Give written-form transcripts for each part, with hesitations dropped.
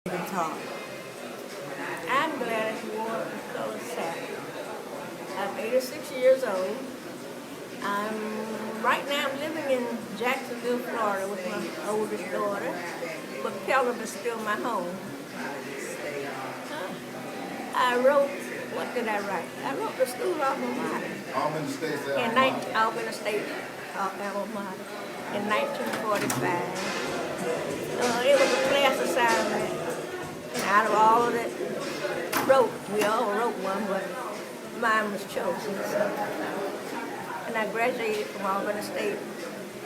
Talk. I'm glad you wore color satin. I'm 86 years old. Right now I'm living in Jacksonville, Florida with my oldest daughter, but Pelham is still my home. I wrote, what did I write? I wrote the school alma mater. Albany State's alma In mater. Albany State alma mater in 1945. It was a class assignment. And out of all of it, we all wrote one, but mine was chosen. So. And I graduated from Albany State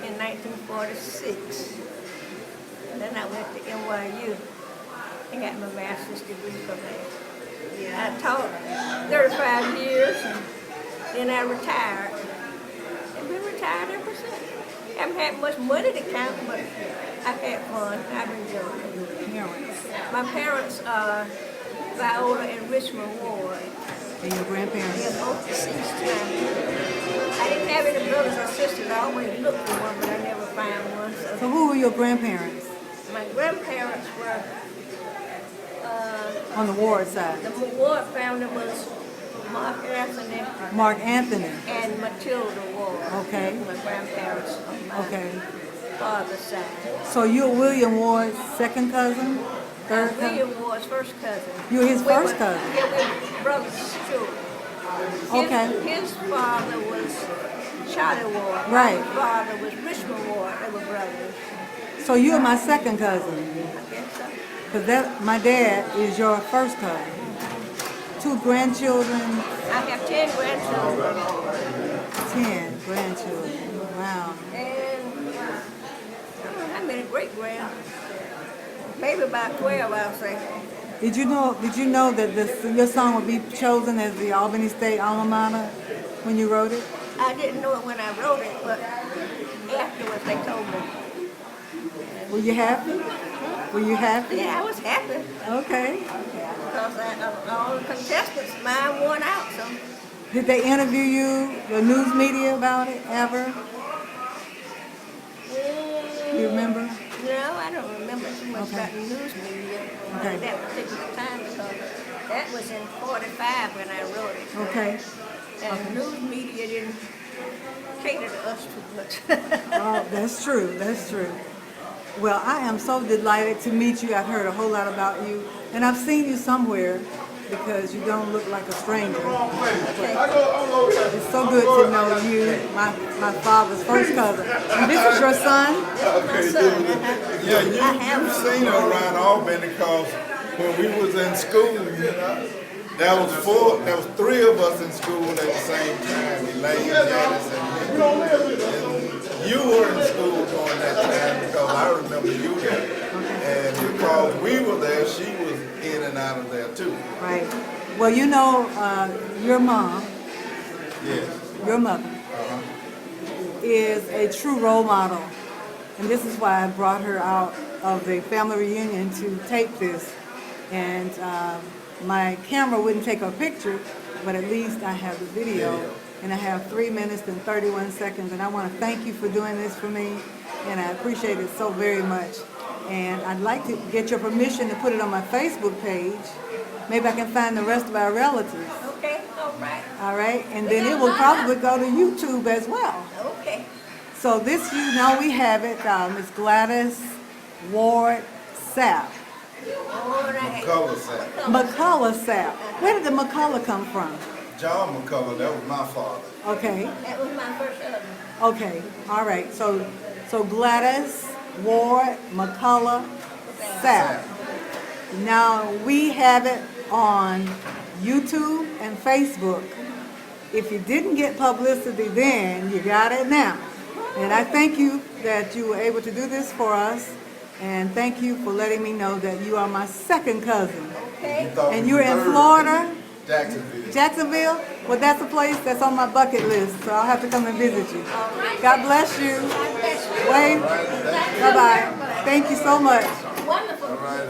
in 1946. And then I went to NYU and got my master's degree from there. I taught 35 years, and then I retired. I've been retired ever since. Haven't had much money to count, but I've had fun. I've enjoyed it. My parents are Viola and Richmond Ward. And your grandparents? They're both deceased now. I didn't have any brothers or sisters. I always looked for one, but I never found one. So who were your grandparents? My grandparents were... On the Ward side? The Ward family was Mark Anthony. Mark Anthony. And Matilda Ward. Okay. My grandparents on my father's side. So you're William Ward's second cousin? Third cousin? William Ward's first cousin. You're his first cousin? Yeah, we were brothers, too. His father was Charlie Ward. Right. My father was Richmond Ward. They were brothers. So you're my second cousin? I guess so. Because my dad is your first cousin. 2 grandchildren? I have 10 grandchildren. 10 grandchildren. Wow. And how many great-grand? Maybe about 12, I'll say. Did you know that your song would be chosen as the Albany State alma mater when you wrote it? I didn't know it when I wrote it, but afterwards they told me. Were you happy? Were you happy? Yeah, I was happy. Okay. Because all the contestants, mine won out, so. Did they interview you, the news media, about it ever? You remember? No, I don't remember too much about the news media at that particular time, because that was in 45 when I wrote it. Okay. And the news media didn't cater to us too much. Oh, that's true. That's true. Well, I am so delighted to meet you. I've heard a whole lot about you, and I've seen you somewhere because you don't look like a stranger. It's so good to know you, my father's first cousin. And this is your son? My son. Yeah, you've seen her around Albany because when we was in school, there was 3 of us in school at the same time, Elaine, Janice, and me. And you were in school during that time because I remember you there. And because we were there, she was in and out of there too. Right. Well, you know, your mom, Yes. your mother, is a true role model. And this is why I brought her out of the family reunion to tape this. And my camera wouldn't take a picture, but at least I have the video. And I have 3 minutes and 31 seconds. And I want to thank you for doing this for me. And I appreciate it so very much. And I'd like to get your permission to put it on my Facebook page. Maybe I can find the rest of our relatives. Okay, all right. All right? And then it will probably go to YouTube as well. Okay. So this, we have it, Miss Gladys Ward Sapp. All right. McCullough said. McCullough Sapp. Where did the McCullough come from? John McCullough, that was my father. Okay. That was my first husband. Okay. All right. So Gladys Ward McCullough Sapp. Now we have it on YouTube and Facebook. If you didn't get publicity then, you got it now. And I thank you that you were able to do this for us. And thank you for letting me know that you are my second cousin. Okay. And you're in Florida? Jacksonville. Jacksonville? Well, that's a place that's on my bucket list, so I'll have to come and visit you. All right. God bless you. God bless you. Wave. Bye-bye. Thank you so much. Wonderful. All right.